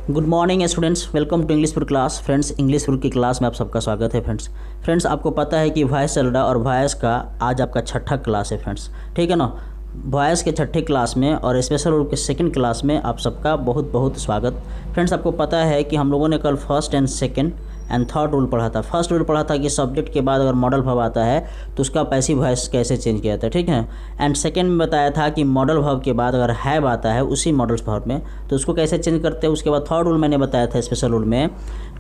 Good morning students, welcome to English for class. Friends, English for की class में आप सबका स्वागत है। फ्रेंड्स आपको पता है कि वॉइस चल रहा है और वॉइस का आज आपका छठा क्लास है फ्रेंड्स, ठीक है ना। वॉइस के छठे क्लास में और स्पेशल रूल के सेकंड क्लास में आप सबका बहुत बहुत स्वागत। फ्रेंड्स आपको पता है कि हम लोगों ने कल first and second and third rule पढ़ा था। फर्स्ट रूल पढ़ा था कि सब्जेक्ट के बाद अगर मॉडल वर्ब आता है तो उसका पैसिव वॉइस कैसे चेंज किया जाता है, ठीक है। एंड सेकंड में बताया था कि मॉडल वर्ब के बाद अगर हैव आता है उसी मॉडल वर्ब में तो उसको कैसे चेंज करते हैं। उसके बाद थर्ड रूल मैंने बताया था स्पेशल रूल में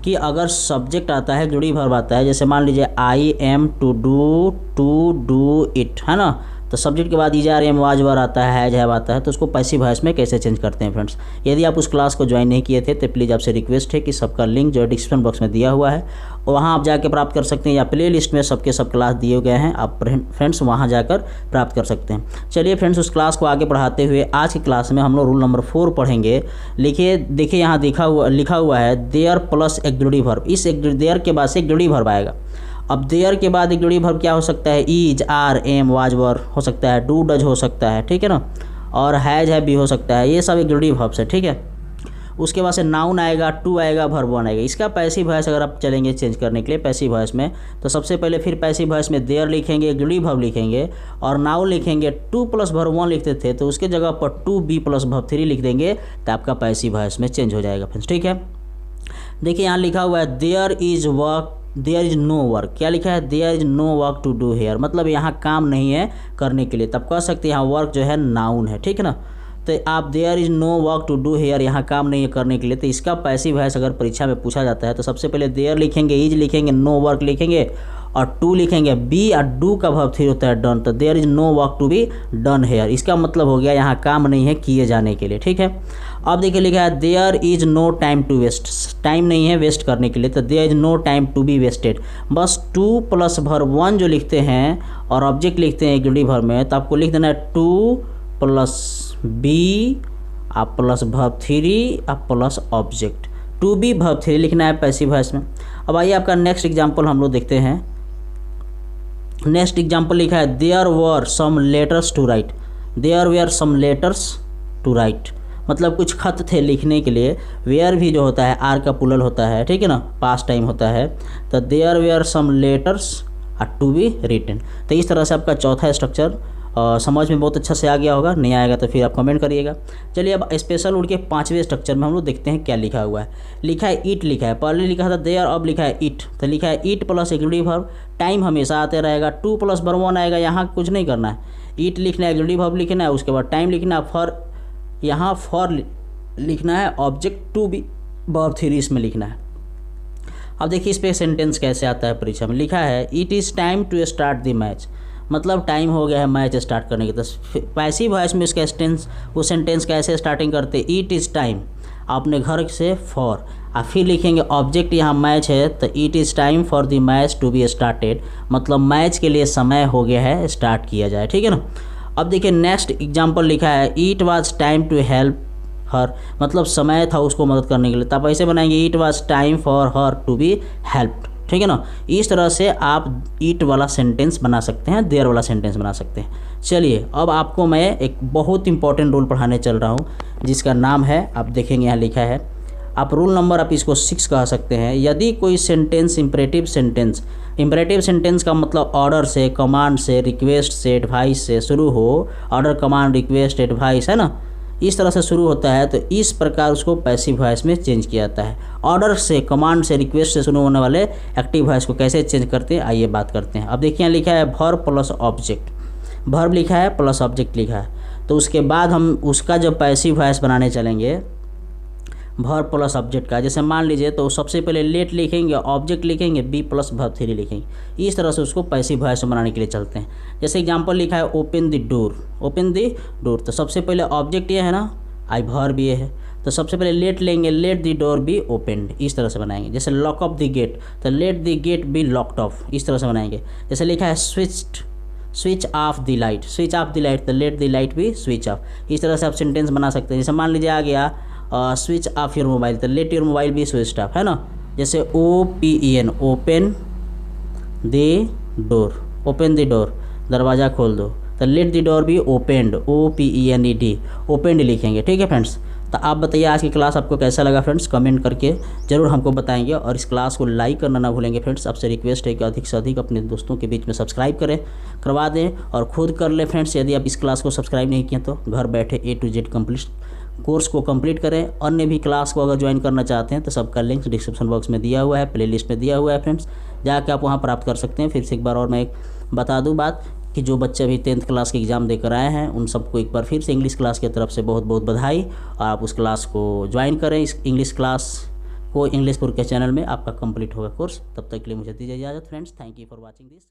कि अगर सब्जेक्ट आता है, जुड़ी वर्ब आता है, जैसे मान लीजिए I am to do it, है ना। तो सब्जेक्ट के बाद ईज़ एम वाज वर आता है, हैज हैव आता है, तो उसको पैसिव वॉइस में कैसे चेंज करते हैं फ्रेंड्स। यदि आप उस क्लास को ज्वाइन नहीं किए थे तो प्लीज़ आपसे रिक्वेस्ट है कि सबका लिंक जो है डिस्क्रिप्शन बॉक्स में दिया हुआ है वहाँ आप जाकर प्राप्त कर सकते हैं, या प्ले लिस्ट में सब क्लास दिए गए हैं, आप फ्रेंड्स वहाँ जाकर प्राप्त कर सकते हैं। चलिए फ्रेंड्स, उस क्लास को आगे बढ़ाते हुए आज की क्लास में हम लोग रूल नंबर 4 पढ़ेंगे। देखिए यहाँ लिखा हुआ है देयर प्लस एक जुड़ी वर्ब। इस एक देयर के बाद से एक जुड़ी वर्ब आएगा। अब देयर के बाद एक जुड़ी वर्ब क्या हो सकता है, is are am was were हो सकता है, डू डज हो सकता है, ठीक है ना, और हैज है भी हो सकता है। ये सब एक जुड़ी वर्ब्स है, ठीक है। उसके बाद से नाउन आएगा, टू आएगा, वर्ब वन आएगा। इसका पैसिव वॉइस अगर आप चलेंगे चेंज करने के लिए पैसिव वॉइस में, तो सबसे पहले फिर पैसिव वॉइस में देयर लिखेंगे, एक जुड़ी वर्ब लिखेंगे और नाउन लिखेंगे। टू प्लस वर्ब वन लिखते थे तो उसके जगह पर to be plus verb three लिख देंगे तो आपका पैसिव वॉइस में चेंज हो जाएगा फ्रेंड्स, ठीक है। देखिए यहाँ लिखा हुआ है देयर इज नो वर्क। क्या लिखा है, there is no work to do here, मतलब यहाँ काम नहीं है करने के लिए। तब कह सकते हैं यहाँ वर्क जो है नाउन है, ठीक है ना। तो आप there is no work to do here, यहाँ काम नहीं है करने के लिए, तो इसका पैसिव वॉइस अगर परीक्षा में पूछा जाता है तो सबसे पहले देयर लिखेंगे, इज लिखेंगे, नो वर्क लिखेंगे और टू लिखेंगे। बी और डू का वर्ब थ्री होता है डन, तो there is no work to be done here. इसका मतलब हो गया यहाँ काम नहीं है किए जाने के लिए, ठीक है। अब देखिए लिखा है there is no time to waste, time नहीं है वेस्ट करने के लिए, तो there is no time to be wasted. बस टू प्लस वर्ब वन जो लिखते हैं और ऑब्जेक्ट लिखते हैं एक जुड़ी वर्ब में, तो आपको लिख देना है टू प्लस बी आप प्लस वर्ब थ्री आप plus object, to be verb three लिखना है पैसिव वॉइस में। अब आइए आपका नेक्स्ट एग्जाम्पल हम लोग देखते हैं। नेक्स्ट एग्जाम्पल लिखा है there were some letters to write. There were some letters to write, मतलब कुछ खत थे लिखने के लिए। वेयर भी जो होता है आर का पुलल होता है, ठीक है ना, पास्ट टाइम होता है। तो there were some letters to be written. तो इस तरह से आपका चौथा स्ट्रक्चर समझ में बहुत अच्छा से आ गया होगा। नहीं आएगा तो फिर आप कमेंट करिएगा। चलिए अब स्पेशल रूल के 5वें स्ट्रक्चर में हम लोग देखते हैं क्या लिखा हुआ है। लिखा है ईट लिखा है, पहले लिखा था देयर, अब लिखा है ईट। तो लिखा है ईट प्लस एक जुड़ी वर्ब, टाइम हमेशा आते रहेगा, टू प्लस वर्ब वन आएगा, यहाँ कुछ नहीं करना है। ईट लिखना है, एक जुड़ी वर्ब लिखना है, उसके बाद टाइम लिखना है, फॉर यहाँ फॉर लिखना है, object to be verb three इसमें लिखना है। अब देखिए इस पर सेंटेंस कैसे आता है परीक्षा में। लिखा है it is time to start the match, मतलब टाइम हो गया है मैच स्टार्ट करने की। तो पैसिव वॉइस में इसका वो सेंटेंस कैसे स्टार्टिंग करते, इट इज़ टाइम आपने घर से फॉर, और फिर लिखेंगे ऑब्जेक्ट यहाँ मैच है, तो it is time for the match to be started, मतलब मैच के लिए समय हो गया है स्टार्ट किया जाए, ठीक है ना। अब देखिए नेक्स्ट एग्जाम्पल लिखा है it was time to help her, मतलब समय था उसको मदद करने के लिए। तब ऐसे बनाएंगे it was time for her to be helped, ठीक है ना। इस तरह से आप ईट वाला सेंटेंस बना सकते हैं, देयर वाला सेंटेंस बना सकते हैं। चलिए अब आपको मैं एक बहुत इंपॉर्टेंट रूल पढ़ाने चल रहा हूँ जिसका नाम है, आप देखेंगे यहाँ लिखा है, आप रूल नंबर आप इसको 6 कह सकते हैं। यदि कोई सेंटेंस इंपरेटिव सेंटेंस का मतलब ऑर्डर से, कमांड से, रिक्वेस्ट से, एडवाइस से शुरू हो, ऑर्डर, कमांड, रिक्वेस्ट, एडवाइस, है ना, इस तरह से शुरू होता है तो इस प्रकार उसको पैसिव वॉइस में चेंज किया जाता है। ऑर्डर से, कमांड से, रिक्वेस्ट से शुरू होने वाले एक्टिव वॉइस को कैसे चेंज करते हैं आइए बात करते हैं। अब देखिए यहाँ लिखा है वर्ब प्लस ऑब्जेक्ट, वर्ब लिखा है प्लस ऑब्जेक्ट लिखा है, तो उसके बाद हम उसका जो पैसिव वॉइस बनाने चलेंगे वर्ब प्लस ऑब्जेक्ट का, जैसे मान लीजिए तो सबसे पहले लेट लिखेंगे, ऑब्जेक्ट लिखेंगे, बी प्लस वर्ब थ्री लिखेंगे। इस तरह से उसको पैसिव वॉइस बनाने के लिए चलते हैं। जैसे एग्जांपल लिखा है open the door, open the door, तो सबसे पहले ऑब्जेक्ट ये है ना, आई वर्ब ये है, तो सबसे पहले लेट लेंगे, let the door be opened, इस तरह से बनाएंगे। जैसे लॉक अप द गेट, तो let the gate be locked off, इस तरह से बनाएंगे। जैसे लिखा है switch off the light, switch off the light, तो let the light be switch off, इस तरह से आप सेंटेंस बना सकते हैं। जैसे मान लीजिए आ गया स्विच ऑफ योर मोबाइल, तो let your mobile be switch off, है ना। जैसे OPEN open the door, open the door, दरवाज़ा खोल दो, तो let the door be opened, OPENED opened लिखेंगे, ठीक है फ्रेंड्स। तो आप बताइए आज की क्लास आपको कैसा लगा फ्रेंड्स, कमेंट करके ज़रूर हमको बताएंगे। और इस क्लास को लाइक करना ना भूलेंगे फ्रेंड्स। आपसे रिक्वेस्ट है कि अधिक से अधिक अपने दोस्तों के बीच में सब्सक्राइब करवा दें और खुद कर ले फ्रेंड्स। यदि आप इस क्लास को सब्सक्राइब नहीं किए तो घर बैठे A to Z कोर्स को कंप्लीट करें। अन्य भी क्लास को अगर ज्वाइन करना चाहते हैं तो सबका लिंक डिस्क्रिप्शन बॉक्स में दिया हुआ है, प्लेलिस्ट में दिया हुआ है फ्रेंड्स, जाके आप वहाँ प्राप्त कर सकते हैं। फिर से एक बार और मैं बता दूँ बात कि जो बच्चे अभी 10th क्लास के एग्ज़ाम देकर आए हैं उन सबको एक बार फिर से इंग्लिश क्लास की तरफ से बहुत बहुत बधाई। और आप उस क्लास को ज्वाइन करें, इस इंग्लिश क्लास को इंग्लिश पुर के चैनल में आपका कंप्लीट होगा कोर्स। तब तक के लिए मुझे दीजिए इजाज़त friends. Thank you for watching this.